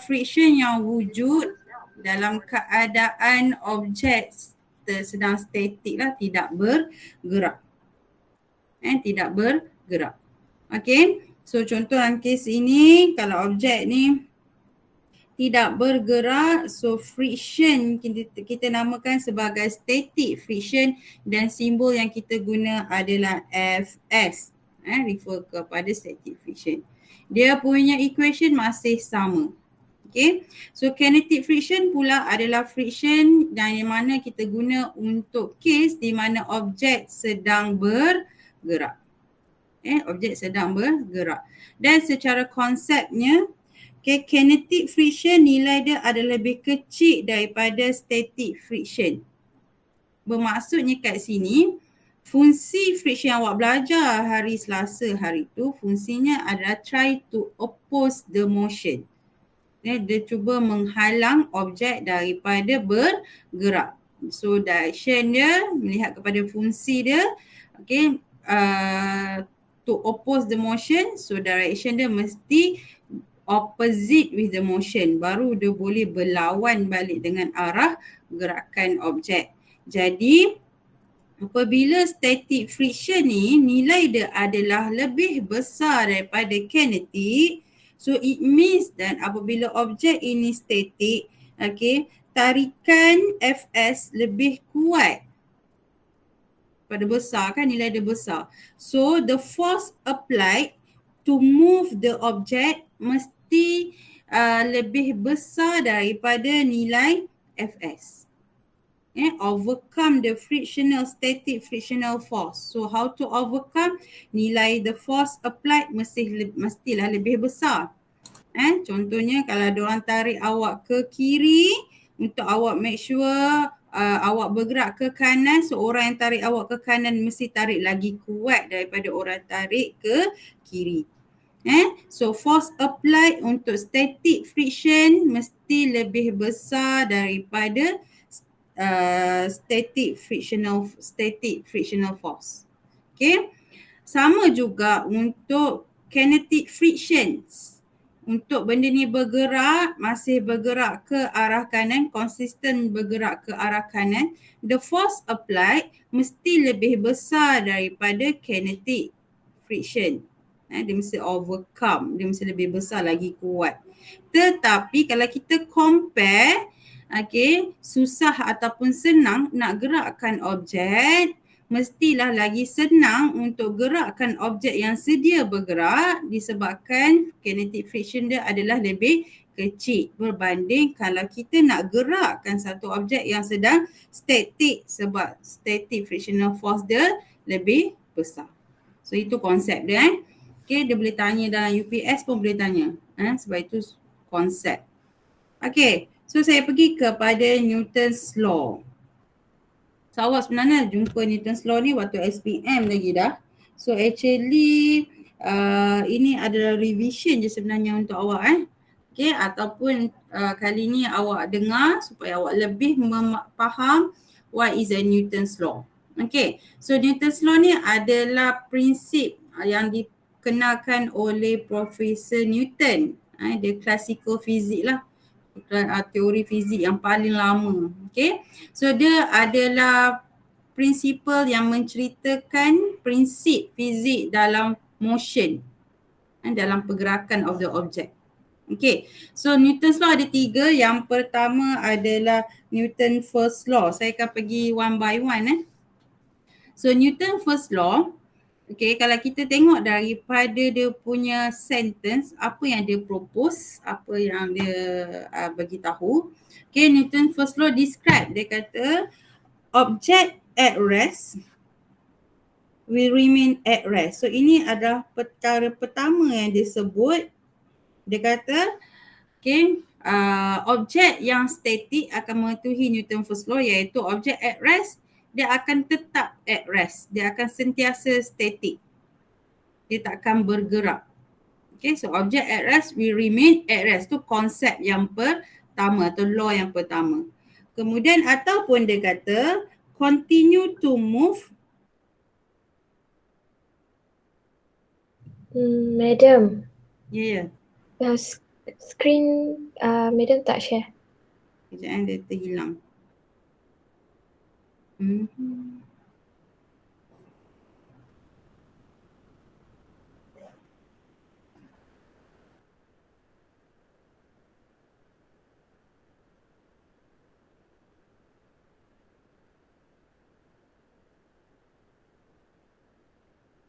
friction yang wujud dalam keadaan objek sedang statik lah, tidak bergerak. Tidak bergerak. Okay. So contoh dalam kes ini, kalau objek ni tidak bergerak, so friction kita namakan sebagai static friction dan simbol yang kita guna adalah Fs. Refer kepada static friction. Dia punya equation masih sama. Okay. So kinetic friction pula adalah friction yang mana kita guna untuk kes di mana objek sedang bergerak. Objek sedang bergerak. Dan secara konsepnya, kinetic friction nilai dia adalah lebih kecil daripada static friction. Bermaksudnya kat sini, fungsi friction yang awak belajar hari Selasa hari tu, fungsinya adalah try to oppose the motion. Dia cuba menghalang objek daripada bergerak. So direction dia melihat kepada fungsi dia, okay, to oppose the motion, so direction dia mesti opposite with the motion, baru dia boleh berlawan balik dengan arah gerakan objek. Jadi apabila static friction ni nilai dia adalah lebih besar daripada kinetic, so it means dan apabila objek ini static, okay, tarikan Fs lebih kuat pada besar kan, nilai dia besar. So the force applied to move the object mesti lebih besar daripada nilai Fs. Overcome the static frictional force. So how to overcome? Nilai the force applied mestilah lebih besar. Contohnya kalau ada orang tarik awak ke kiri, untuk awak make sure awak bergerak ke kanan, so orang yang tarik awak ke kanan mesti tarik lagi kuat daripada orang tarik ke kiri. So force applied untuk static friction mesti lebih besar daripada static frictional force. Okay. Sama juga untuk kinetic frictions. Untuk benda ni bergerak, masih bergerak ke arah kanan, konsisten bergerak ke arah kanan, the force applied mesti lebih besar daripada kinetic friction. Dia mesti overcome, dia mesti lebih besar lagi kuat. Tetapi kalau kita compare, okay, susah ataupun senang nak gerakkan objek, mestilah lagi senang untuk gerakkan objek yang sedia bergerak disebabkan kinetic friction dia adalah lebih kecil berbanding kalau kita nak gerakkan satu objek yang sedang static, sebab static frictional force dia lebih besar. So itu konsep dia. Okay, dia boleh tanya dalam UPS pun boleh tanya. Sebab itu konsep. Okay, so saya pergi kepada Newton's Law. So awak sebenarnya jumpa Newton's Law ni waktu SPM lagi dah. So actually ini adalah revision je sebenarnya untuk awak. Okay, ataupun kali ni awak dengar supaya awak lebih faham what is a Newton's Law. Okay, so Newton's Law ni adalah prinsip yang dikenalkan oleh Profesor Newton. Dia classical physics lah. Teori fizik yang paling lama. Okay. So dia adalah prinsipal yang menceritakan prinsip fizik dalam motion. Dalam pergerakan of the object. Okay. So Newton's Law ada 3. Yang pertama adalah Newton First Law. Saya akan pergi one by one. So Newton First Law. Okay, kalau kita tengok daripada dia punya sentence, apa yang dia propose, apa yang dia bagi tahu. Okay, Newton First Law describe, dia kata object at rest will remain at rest. So ini adalah perkara pertama yang dia sebut. Dia kata, okay, objek yang static akan mematuhi Newton First Law, iaitu objek at rest, dia akan tetap at rest. Dia akan sentiasa static. Dia tak akan bergerak. Okay, so object at rest will remain at rest. Tu konsep yang pertama atau law yang pertama. Kemudian ataupun dia kata continue to move. Madam. Ya. Yeah. Screen Madam tak share. Kejap dia terhilang.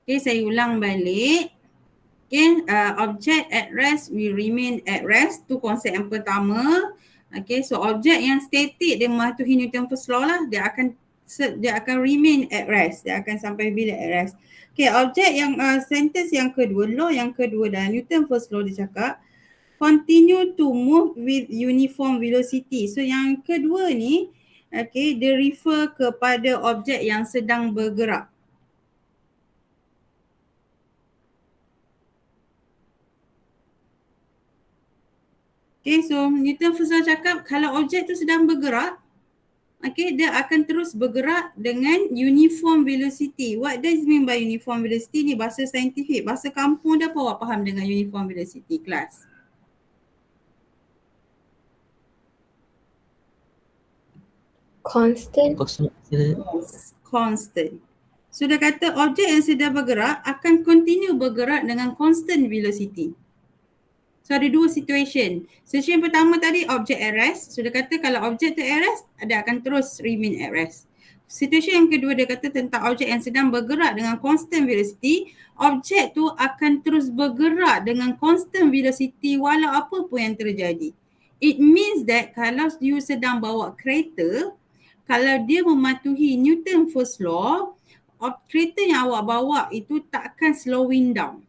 Okay, saya ulang balik. Okay, object at rest will remain at rest. Tu konsep yang pertama. Okay, so objek yang static dia mematuhi Newton first law lah. Dia akan remain at rest. Dia akan sampai bila at rest. Okay, objek yang sentence yang kedua, law yang kedua dan Newton first law dia cakap continue to move with uniform velocity. So yang kedua ni, okay, dia refer kepada objek yang sedang bergerak. Okay, so Newton first law cakap kalau objek tu sedang bergerak, okay, dia akan terus bergerak dengan uniform velocity. What does it mean by uniform velocity ni? Bahasa saintifik, bahasa kampung dah awak faham dengan uniform velocity kelas. Constant. Constant. So dia kata objek yang sedang bergerak akan continue bergerak dengan constant velocity. So ada dua situation. Situation pertama tadi objek at rest. So dia kata kalau objek tu at rest, dia akan terus remain at rest. Situation yang kedua dia kata tentang objek yang sedang bergerak dengan constant velocity, objek tu akan terus bergerak dengan constant velocity walau apa pun yang terjadi. It means that kalau you sedang bawa kereta, kalau dia mematuhi Newton first law, kereta yang awak bawa itu tak akan slowing down.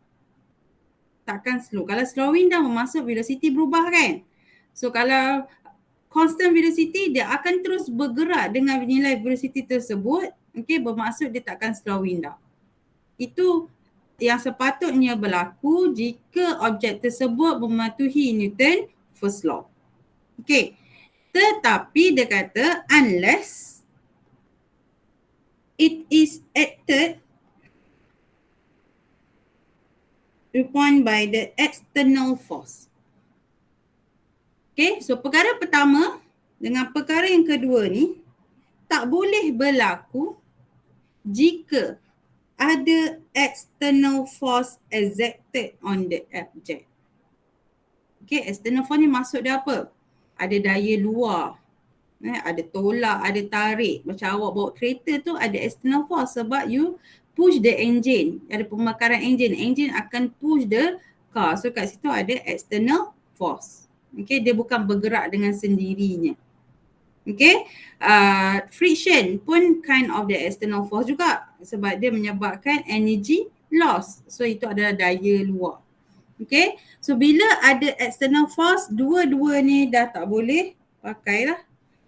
Takkan slow. Kalau slowing down bermaksud velocity berubah kan. So kalau constant velocity dia akan terus bergerak dengan nilai velocity tersebut, okay, bermaksud dia takkan slowing down. Itu yang sepatutnya berlaku jika objek tersebut mematuhi Newton first law. Okay. Tetapi dia kata unless it is acted upon by the external force. Okay, so perkara pertama dengan perkara yang kedua ni tak boleh berlaku jika ada external force exerted on the object. Okay, external force ni maksud dia apa? Ada daya luar, ada tolak, ada tarik. Macam awak bawa kereta tu ada external force sebab you push the engine. Ada pembakaran engine. Engine akan push the car. So kat situ ada external force. Okay, dia bukan bergerak dengan sendirinya. Okay, friction pun kind of the external force juga sebab dia menyebabkan energy loss. So itu adalah daya luar. Okay, so bila ada external force, dua-dua ni dah tak boleh pakai lah.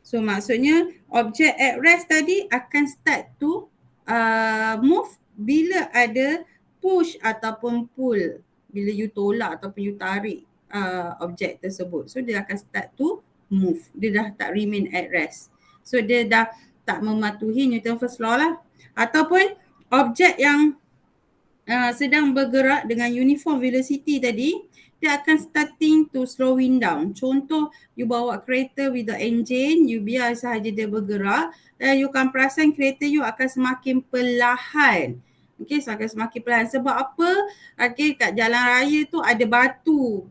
So maksudnya objek at rest tadi akan start to move bila ada push ataupun pull. Bila you tolak ataupun you tarik objek tersebut. So dia akan start to move. Dia dah tak remain at rest. So dia dah tak mematuhi Newton first law lah. Ataupun objek yang sedang bergerak dengan uniform velocity tadi, dia akan starting to slowing down. Contoh, you bawa kereta with the engine, you biar sahaja dia bergerak dan you akan perasan kereta you akan semakin perlahan. Okay, so akan semakin perlahan. Sebab apa? Okay, kat jalan raya tu ada batu.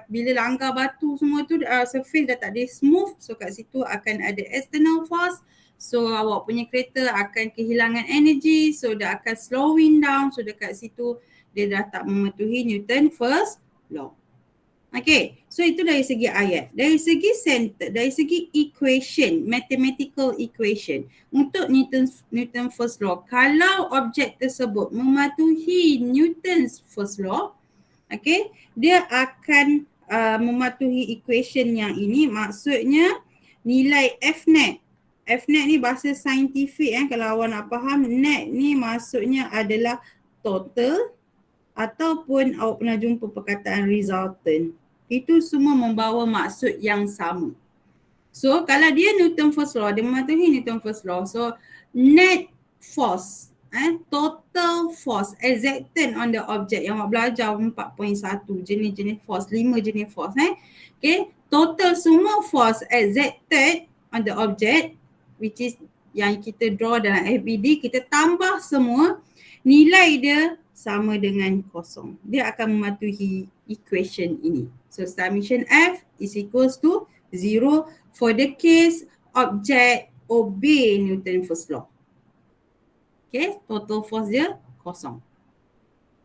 Bila langgar batu semua tu, surface dah tak ada smooth. So kat situ akan ada external force. So awak punya kereta akan kehilangan energy. So dia akan slowing down. So dekat situ dia dah tak mematuhi Newton first law. Okay, so itu dari segi ayat. Dari segi equation, mathematical equation. Untuk Newton first law, kalau objek tersebut mematuhi Newton's first law, okay, dia akan mematuhi equation yang ini. Maksudnya nilai F-net. F-net ni bahasa saintifik kalau awak nak faham. Net ni maksudnya adalah total ataupun awak pernah jumpa perkataan resultant. Itu semua membawa maksud yang sama. So kalau dia Newton first law, dia mematuhi Newton first law. So net force total force exerted on the object. Yang awak belajar 4.1 jenis-jenis force, 5 jenis force. Okay, total semua force exerted on the object which is yang kita draw dalam FBD, kita tambah semua, nilai dia sama dengan kosong. Dia akan mematuhi equation ini. So summation F is equals to 0 for the case object obey Newton first law. Okay, total force dia kosong.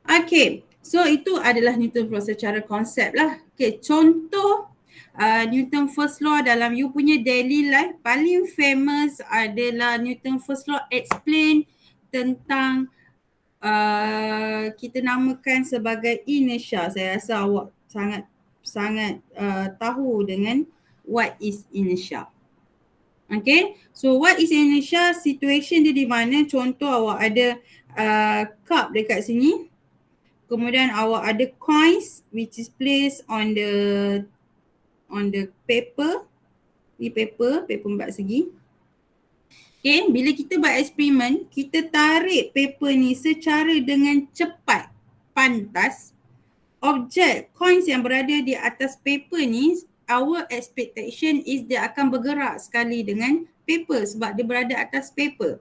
Okay, so itu adalah Newton first law secara konsep lah. Okay, contoh Newton first law dalam you punya daily life paling famous adalah Newton first law explain tentang kita namakan sebagai inertia. Saya rasa awak sangat tahu dengan what is inertia. Okay, so what is inertia? Situation dia di mana contoh awak ada cup dekat sini, kemudian awak ada coins which is placed on the paper. Ni paper 4 segi. Okay, bila kita buat eksperimen, kita tarik paper ni secara dengan cepat, pantas, objek coins yang berada di atas paper ni, our expectation is dia akan bergerak sekali dengan paper sebab dia berada atas paper.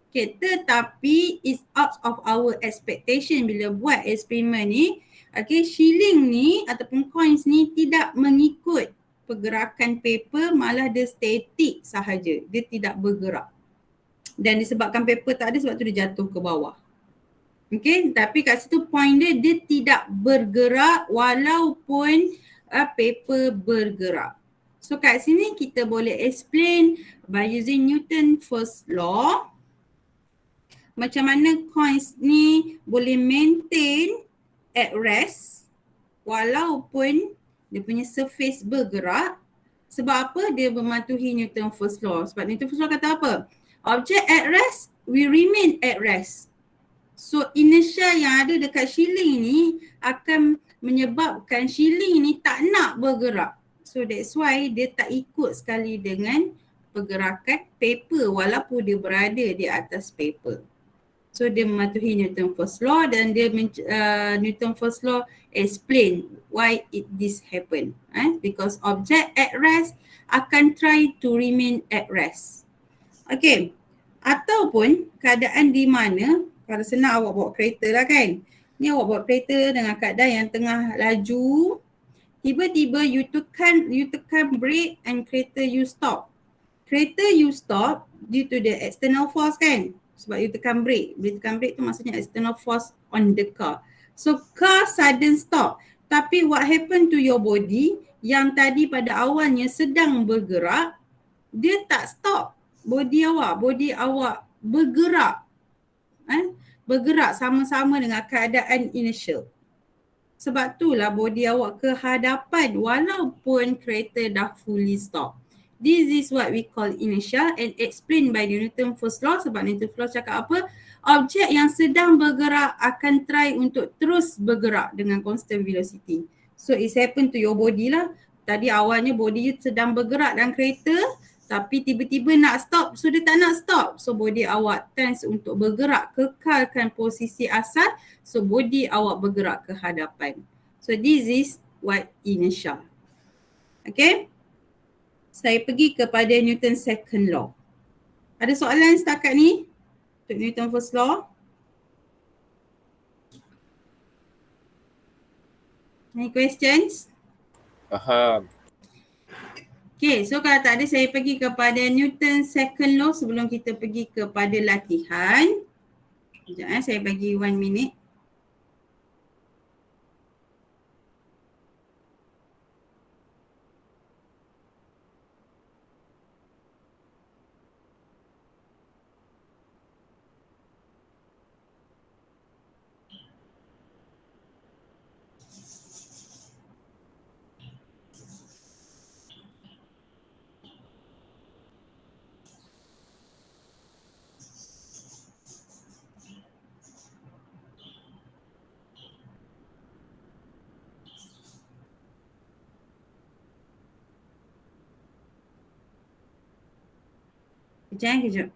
Okay, tetapi it's out of our expectation bila buat eksperimen ni. Okay, shilling ni ataupun coins ni tidak mengikut pergerakan paper, malah dia static sahaja. Dia tidak bergerak. Dan disebabkan paper tak ada, sebab tu dia jatuh ke bawah. Okay, tapi kat situ point dia tidak bergerak walaupun paper bergerak. So kat sini kita boleh explain by using Newton first law macam mana coins ni boleh maintain at rest walaupun dia punya surface bergerak. Sebab apa? Dia mematuhi Newton first law. Sebab Newton first law kata apa? Object at rest will remain at rest. So inertia yang ada dekat shilling ni akan menyebabkan shilling ni tak nak bergerak. So that's why dia tak ikut sekali dengan pergerakan paper walaupun dia berada di atas paper. So dia mematuhi Newton first law dan dia Newton first law explain why this happen. Because object at rest akan try to remain at rest. Okay, ataupun keadaan di mana, kalau senang awak bawa kereta lah kan. Ni awak bawa kereta dengan keadaan yang tengah laju, tiba-tiba you tekan brake and kereta you stop. Kereta you stop due to the external force kan. Sebab you tekan brake. Bila tekan brake tu maksudnya external force on the car. So car sudden stop. Tapi what happened to your body yang tadi pada awalnya sedang bergerak, dia tak stop. Body awak bergerak. Bergerak sama-sama dengan keadaan inertial. Sebab itulah body awak ke hadapan walaupun kereta dah fully stop. This is what we call inertia and explained by the Newton first law. Sebab Newton first law cakap apa? Objek yang sedang bergerak akan try untuk terus bergerak dengan constant velocity. So it's happen to your body lah. Tadi awalnya body you sedang bergerak dalam kereta, tapi tiba-tiba nak stop, so dia tak nak stop. So body awak tends untuk bergerak, kekalkan posisi asal. So body awak bergerak ke hadapan. So this is what inertia. Okay. Saya pergi kepada Newton second law. Ada soalan setakat ni untuk Newton first law? Any questions? Faham. Okay, so kalau tak ada saya pergi kepada Newton second law sebelum kita pergi kepada latihan. Sekejap saya bagi 1 minute. Kejap.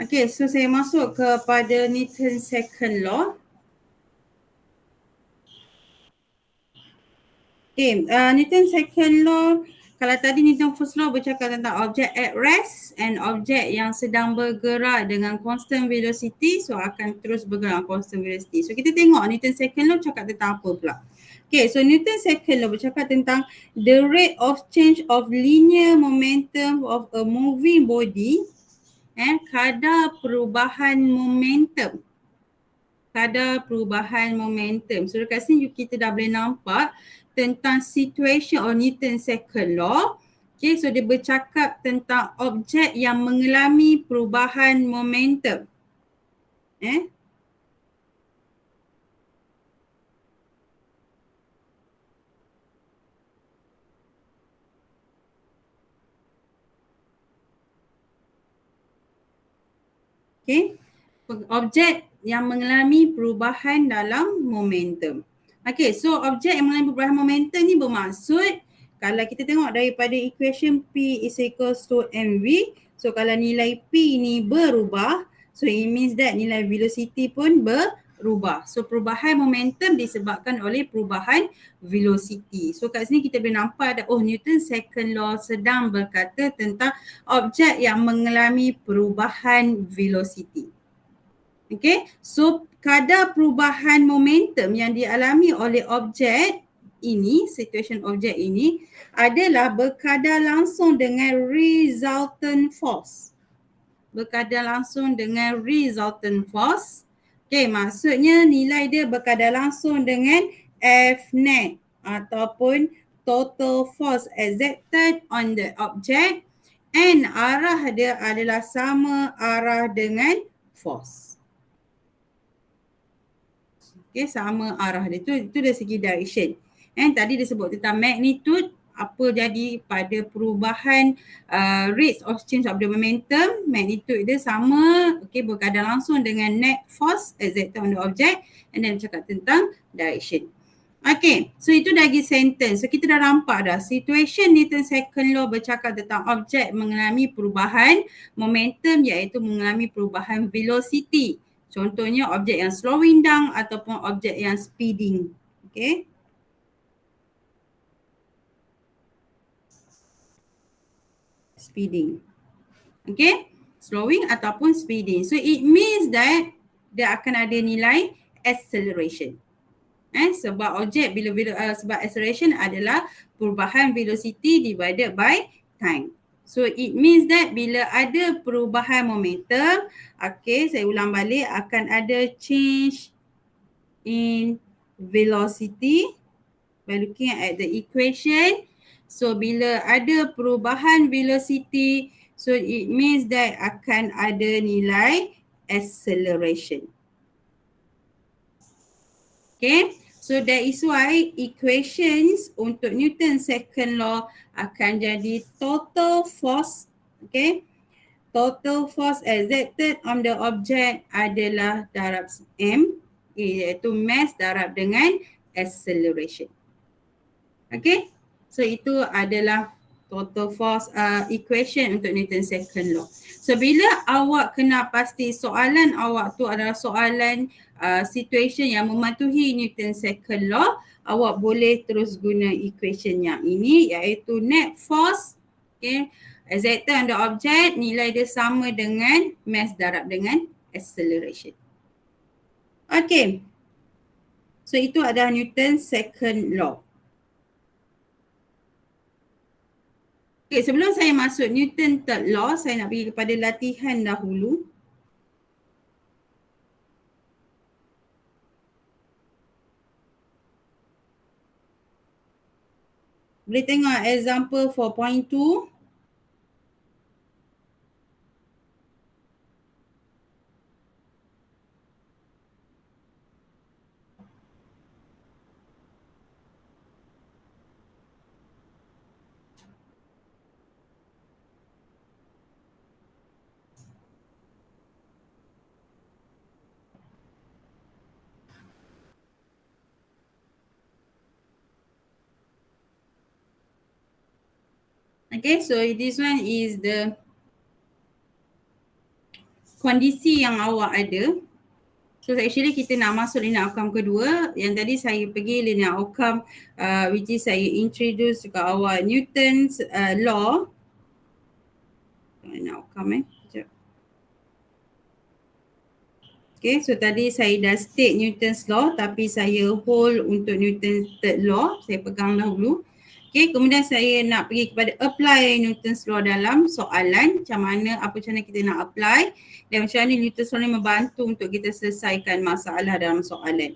Okay, so saya masuk kepada Newton's second law. Okay, Newton's second law, kalau tadi Newton's first law bercakap tentang object at rest and object yang sedang bergerak dengan constant velocity, so akan terus bergerak constant velocity. So kita tengok Newton's second law cakap tentang apa pula. Okay, so Newton's second law bercakap tentang the rate of change of linear momentum of a moving body, kadar perubahan momentum. Kadar perubahan momentum. So dekat sini kita dah boleh nampak tentang situation of Newton's second law. Okay, so dia bercakap tentang objek yang mengalami perubahan momentum. Okay, objek yang mengalami perubahan dalam momentum. Okay, so objek yang mengalami perubahan momentum ni bermaksud kalau kita tengok daripada equation P is equals to mv, so kalau nilai P ni berubah, so it means that nilai velocity pun berubah. So perubahan momentum disebabkan oleh perubahan velocity. So kat sini kita boleh nampak ada Newton's second law sedang berkata tentang objek yang mengalami perubahan velocity. Okay, so kadar perubahan momentum yang dialami oleh objek ini, situation objek ini adalah berkadar langsung dengan resultant force. Berkadar langsung dengan resultant force. Okay, maksudnya nilai dia berkadar langsung dengan F net ataupun total force exerted on the object, and arah dia adalah sama arah dengan force. Okay, sama arah dia. Itu dari segi direction. Tadi dia sebut tentang magnitude, apa jadi pada perubahan rates of change of the momentum, magnitude dia sama, okay, berkadar langsung dengan net force exerted on the object, and then cakap tentang direction. Okay, so itu dari sentence. So kita dah nampak dah situation Newton's second law bercakap tentang objek mengalami perubahan momentum, iaitu mengalami perubahan velocity. Contohnya objek yang slowing down ataupun objek yang speeding. Okay. Speeding. Okay. Slowing ataupun speeding. So it means that dia akan ada nilai acceleration. Sebab objek sebab acceleration adalah perubahan velocity divided by time. So it means that bila ada perubahan momentum, okay, saya ulang balik, akan ada change in velocity by looking at the equation. So bila ada perubahan velocity, so it means that akan ada nilai acceleration. Okay, so that is why equations untuk Newton's second law akan jadi total force, okay, total force exerted on the object adalah darab m, iaitu mass darab dengan acceleration. Okay, so itu adalah total force equation untuk Newton's second law. So bila awak kena pasti soalan awak tu adalah soalan situation yang mematuhi Newton's second law, awak boleh terus guna equation yang ini, iaitu net force, okay, exerted on the object, nilai dia sama dengan mass darab dengan acceleration. Okay, so itu adalah Newton's second law. Okay, sebelum saya masuk Newton third law, saya nak pergi kepada latihan dahulu. Boleh tengok example 4.2. Okay, so this one is the kondisi yang awak ada. So actually kita nak masuk linear outcome kedua. Yang tadi saya pergi linear outcome which is saya introduce ke awak Newton's law. Linear outcome sekejap. Okay, so tadi saya dah state Newton's law tapi saya hold untuk Newton's third law. Saya pegang dahulu. Okay, kemudian saya nak pergi kepada apply Newton's law dalam soalan. Macam mana kita nak apply dan macam mana Newton's law ni membantu untuk kita selesaikan masalah dalam soalan.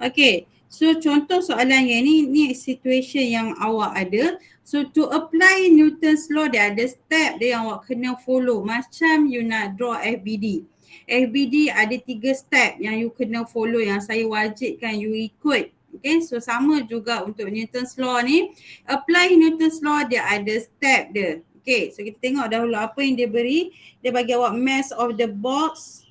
Okay, so contoh soalan yang ni situation yang awak ada. So to apply Newton's law dia ada step dia yang awak kena follow. Macam you nak draw FBD. FBD ada 3 step yang you kena follow yang saya wajibkan you ikut. Okay, so sama juga untuk Newton's law ni. Apply Newton's law dia ada step dia. Okay, so kita tengok dahulu apa yang dia beri. Dia bagi awak mass of the box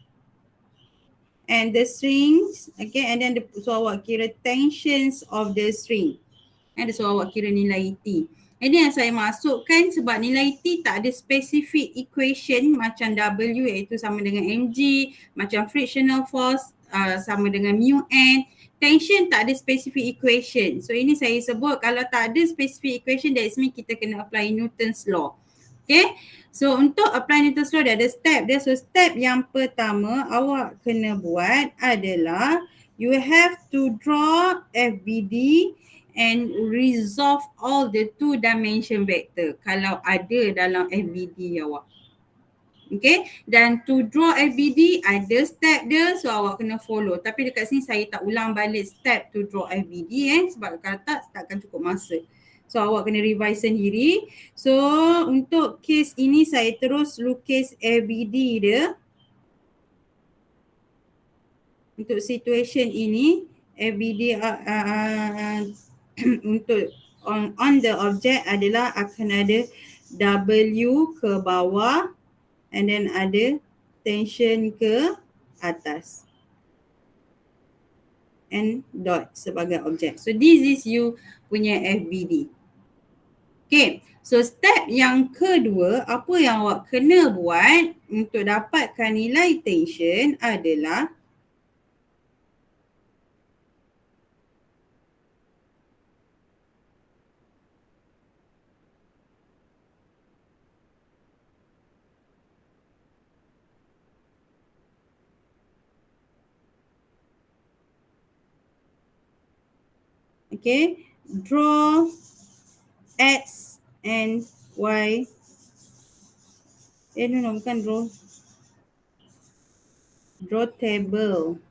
and the strings. Okay, and then so awak kira tensions of the string. And so awak kira nilai T. Ini yang saya masukkan sebab nilai T tak ada specific equation macam W iaitu sama dengan mg, macam frictional force sama dengan mu n. Tension tak ada specific equation. So ini saya sebut kalau tak ada specific equation that means kita kena apply Newton's law. Okay. So untuk apply Newton's law dia ada step dia. So step yang pertama awak kena buat adalah you have to draw FBD and resolve all the 2 dimension vector kalau ada dalam FBD awak. Okay, dan to draw FBD ada step dia so awak kena follow. Tapi dekat sini saya tak ulang balik step to draw FBD sebab kalau tak takkan cukup masa. So awak kena revise sendiri. So untuk case ini saya terus lukis FBD dia. Untuk situation ini FBD untuk on the object adalah akan ada W ke bawah and then ada tension ke atas and dot sebagai objek. So this is you punya FBD. Okay, so step yang kedua apa yang awak kena buat untuk dapatkan nilai tension adalah okay, draw X and Y. No, bukan draw. Draw table.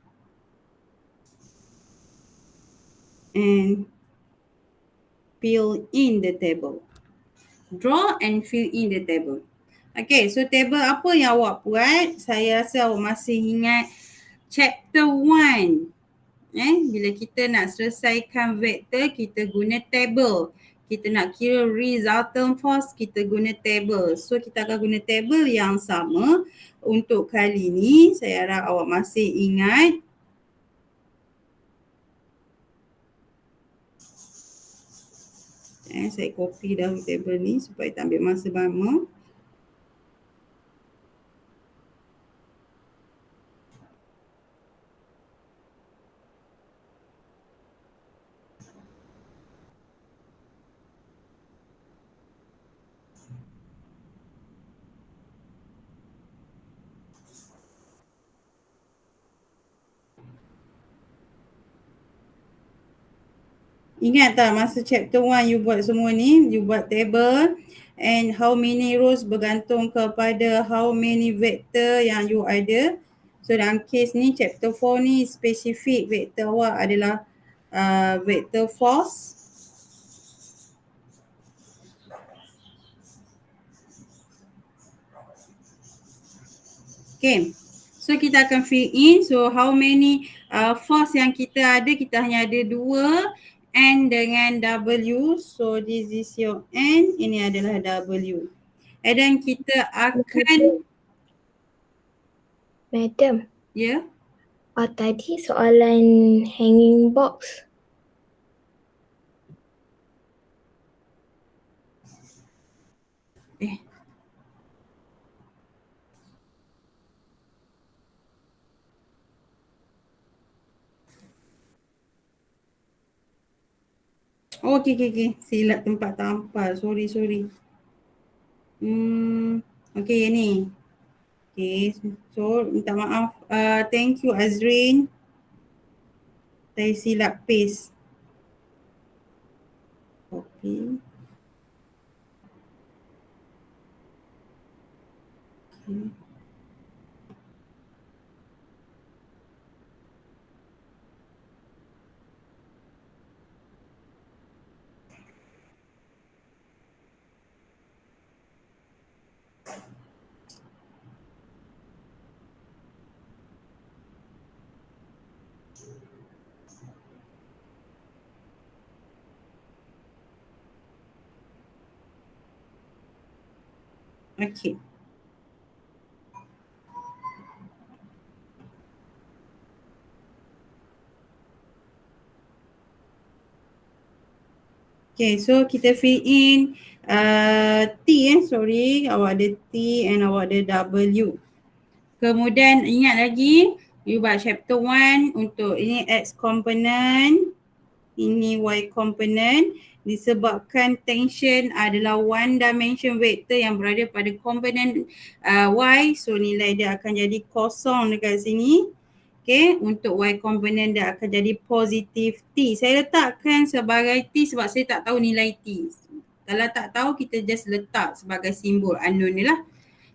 And fill in the table. Draw and fill in the table. Okay, so table apa yang awak buat? Saya rasa awak masih ingat chapter 1. Bila kita nak selesaikan vektor, kita guna table. Kita nak kira resultant force, kita guna table. So kita akan guna table yang sama. Untuk kali ni, saya harap awak masih ingat. Saya copy dahulu table ni supaya tak ambil masa lama. Ingat tak masa chapter 1 you buat semua ni, you buat table and how many rows bergantung kepada how many vector yang you ada. So dalam case ni chapter 4 ni spesifik vector awak adalah vector force. Okay, so kita akan fill in. So how many force yang kita ada, kita hanya ada 2. N dengan W. So this is your N, ini adalah W. And then kita akan Madam. Ya. Yeah? Tadi soalan hanging box. Oh, okey. Silap tempat tampal. Sorry. Okey, yang ni. Okay, so minta maaf. Thank you Azrin. Saya silap paste. Copy. Okay. Okay. Okay, so kita fill in T sorry. Awak ada T and awak ada W. Kemudian ingat lagi, you buat chapter 1 untuk ini X component, ini Y component. Disebabkan tension adalah one dimension vector yang berada pada komponen Y. So nilai dia akan jadi kosong dekat sini. Okay, untuk Y component dia akan jadi positif T. Saya letakkan sebagai T sebab saya tak tahu nilai T. Kalau tak tahu, kita just letak sebagai simbol unknown ni lah.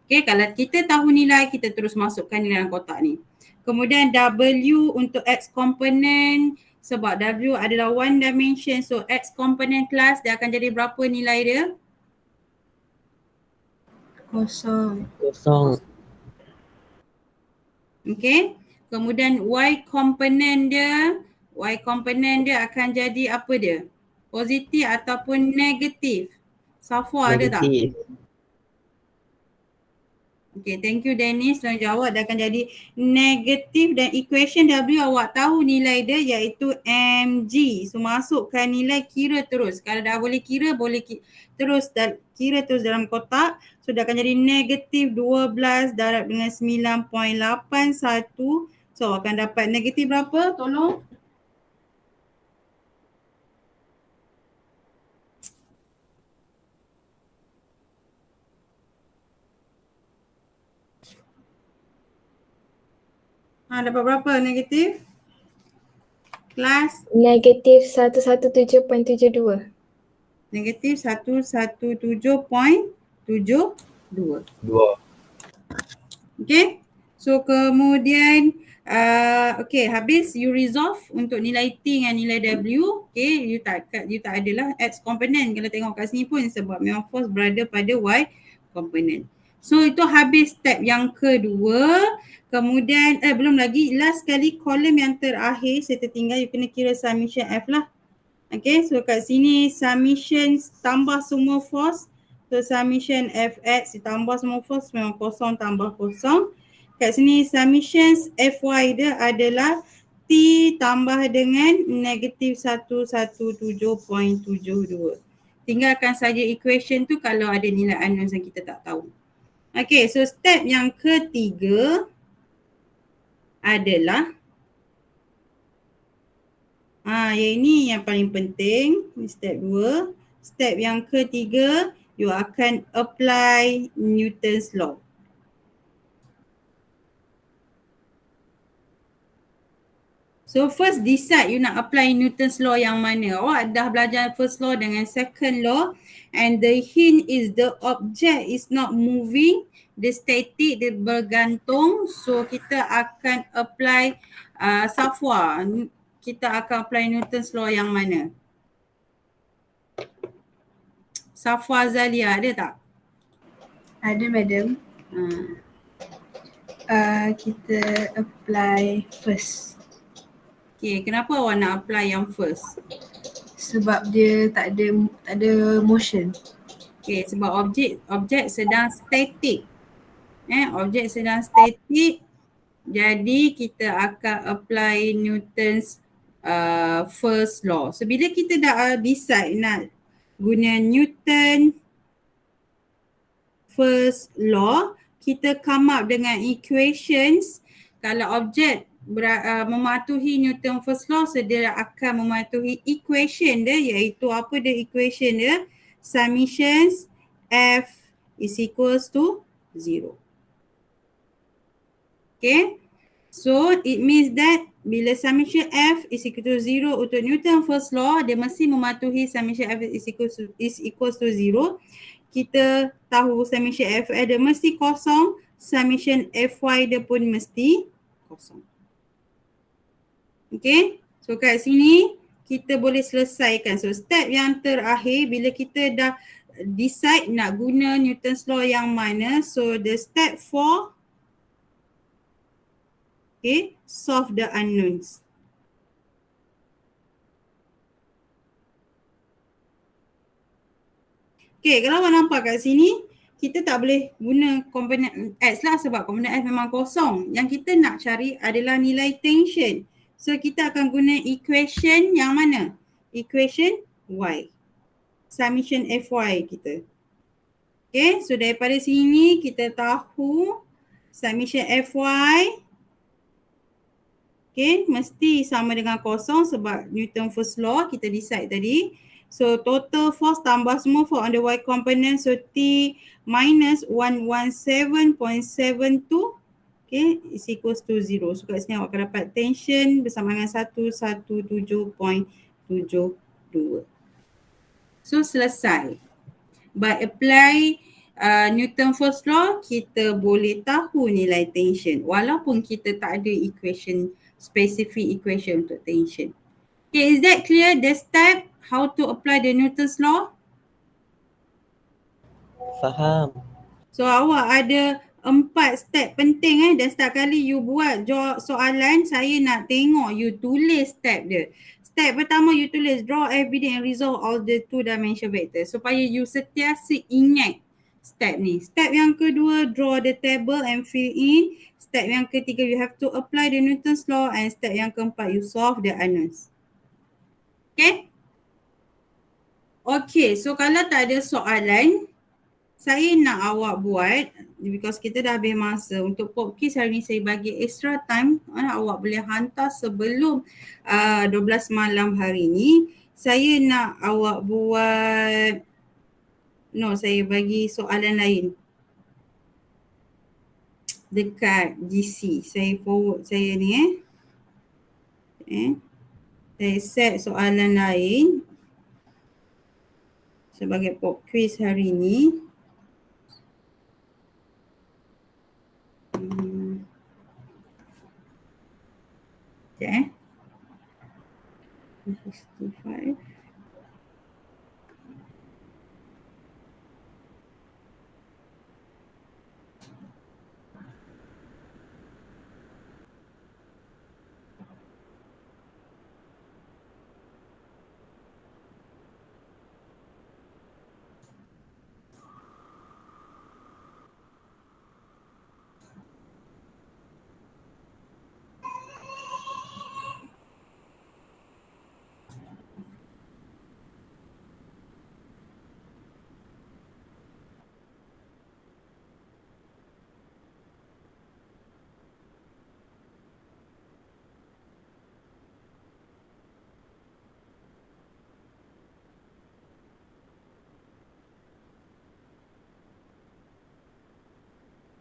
Okay, kalau kita tahu nilai, kita terus masukkan nilai dalam kotak ni. Kemudian W untuk X component, sebab W adalah one dimension. So X component class dia akan jadi berapa nilai dia? Kosong. Okay. Kemudian Y component dia akan jadi apa dia? Positif ataupun negatif? Safwa ada tak? Negatif. Okay, thank you Dennis. Tolong jawab, dia akan jadi negatif dan equation W awak tahu nilai dia iaitu mg. So masukkan nilai, kira terus. Kalau dah boleh kira, kira terus dalam kotak. So dia akan jadi negatif 12 darab dengan 9.81. So akan dapat negatif berapa? Tolong. Dapat berapa negatif? Kelas Negatif 117.72. negatif 117.72. 2. Okay. So kemudian okay, habis you resolve untuk nilai T dengan nilai W. Okay, you tak adalah X component kalau tengok kat sini pun sebab memang force berada pada Y component. So itu habis step yang kedua. Kemudian belum lagi, last sekali kolom yang terakhir saya tertinggal, you kena kira summation F lah. Okay, so kat sini summation tambah semua force. So summation Fx ditambah semua force memang kosong tambah kosong. Kat sini summation Fy dia adalah T tambah dengan negatif 117.72. Tinggalkan saja equation tu kalau ada nilai unknown yang kita tak tahu. Okay, so step yang ketiga adalah yang ini yang paling penting, step 2. Step yang ketiga, you akan apply Newton's law. So first decide you nak apply Newton's law yang mana. Awak dah belajar first law dengan second law, and the hint is the object is not moving, the static dia bergantung. So kita akan apply Safwa. Kita akan apply Newton's law yang mana? Safwa Zalia ada tak? Ada madam. Kita apply first. Okay, kenapa awak nak apply yang first? Sebab dia tak ada motion. Okay, sebab objek sedang static. Objek sedang static. Jadi kita akan apply Newton's first law. So bila kita dah decide nak guna Newton first law, kita come up dengan equations. Kalau objek mematuhi Newton first law, so dia akan mematuhi equation dia, iaitu apa dia equation dia? Summations F is equals to 0. Okay. So it means that bila summation F is equal to 0 untuk Newton first law, dia mesti mematuhi summation F is equals to 0. Kita tahu summation F dia mesti kosong, summation Fy dia pun mesti kosong. Okay, so kat sini kita boleh selesaikan. So step yang terakhir bila kita dah decide nak guna Newton's law yang mana, so the step 4, okay, solve the unknowns. Okay, kalau awak nampak kat sini, kita tak boleh guna komponen X lah sebab komponen X memang kosong. Yang kita nak cari adalah nilai tension. So kita akan guna equation yang mana? Equation Y. Summation Fy kita. Okay, so daripada sini kita tahu summation Fy, okay, mesti sama dengan kosong sebab Newton first law kita decide tadi. So total force tambah semua force on the Y component, so T minus 117.72, okay, is equals to 0. So kat sini awak akan dapat tension bersama dengan 117.72. So selesai. By apply Newton first law, kita boleh tahu nilai tension walaupun kita tak ada equation, specific equation untuk tension. Okay, is that clear the step how to apply the Newton's law? Faham. So awak ada 4 step penting dan setiap kali you buat soalan, saya nak tengok you tulis step dia. Step pertama you tulis draw evidence and resolve all the 2-dimension vectors supaya you sentiasa ingat step ni. Step yang kedua, draw the table and fill in. Step yang ketiga, you have to apply the Newton's law, and step yang keempat, you solve the unknowns. Okay? Okay, so kalau tak ada soalan, saya nak awak buat, because kita dah habis masa untuk pop quiz hari ni, saya bagi extra time, awak boleh hantar sebelum 12 malam hari ni. Saya nak awak buat, saya bagi soalan lain dekat GC. Saya forward saya ni saya set soalan lain sebagai pop quiz hari ni. Okay. 65.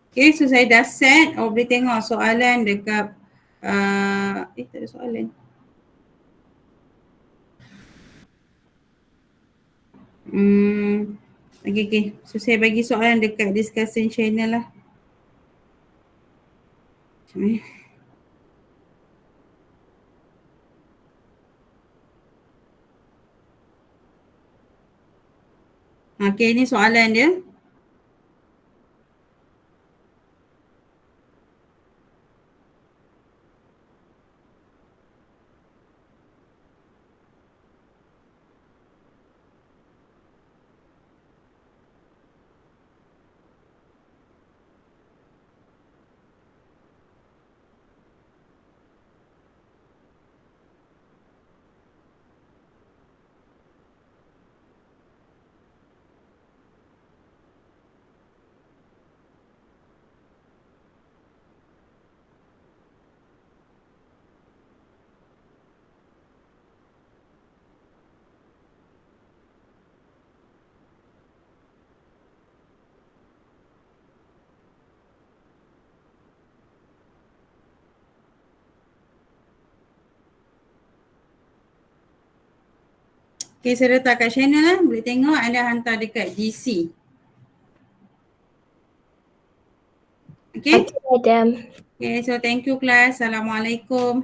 Okay, so saya dah set. Awak boleh tengok soalan dekat tak ada soalan. Okay. So saya bagi soalan dekat discussion channel lah. Macam ni. Okay, ni soalan dia. Okay, saya letak kat channel lah. Boleh tengok, anda hantar dekat GC. Okay? Okay, madam. Okay, so thank you class. Assalamualaikum.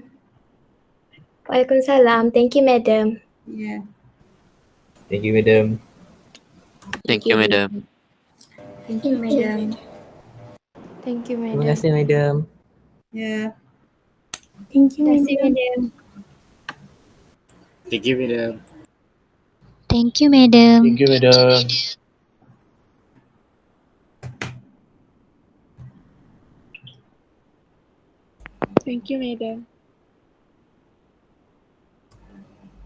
Waalaikumsalam. Thank you, madam. Yeah. Thank you, madam. Thank you, madam. Thank you, madam. Thank you, Terima madam. kasih, madam. Yeah. Thank you, madam. Thank you, madam. Thank you, madam. Thank you, madam. Thank you, madam.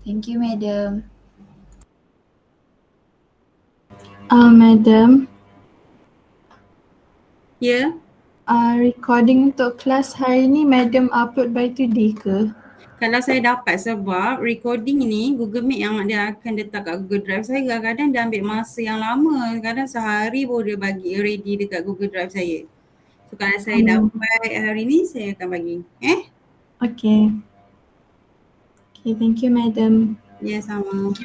Thank you, madam. Madam, Yeah. recording untuk kelas hari ni Madam upload by today ke? Kalau saya dapat, sebab recording ni Google Meet yang dia akan letak kat Google Drive saya, kadang-kadang dia ambil masa yang lama. Kadang sehari baru dia bagi ready dekat Google Drive saya. So kalau saya dapat hari ni, saya akan bagi. Okay. Okay, thank you, Madam. Ya, sama.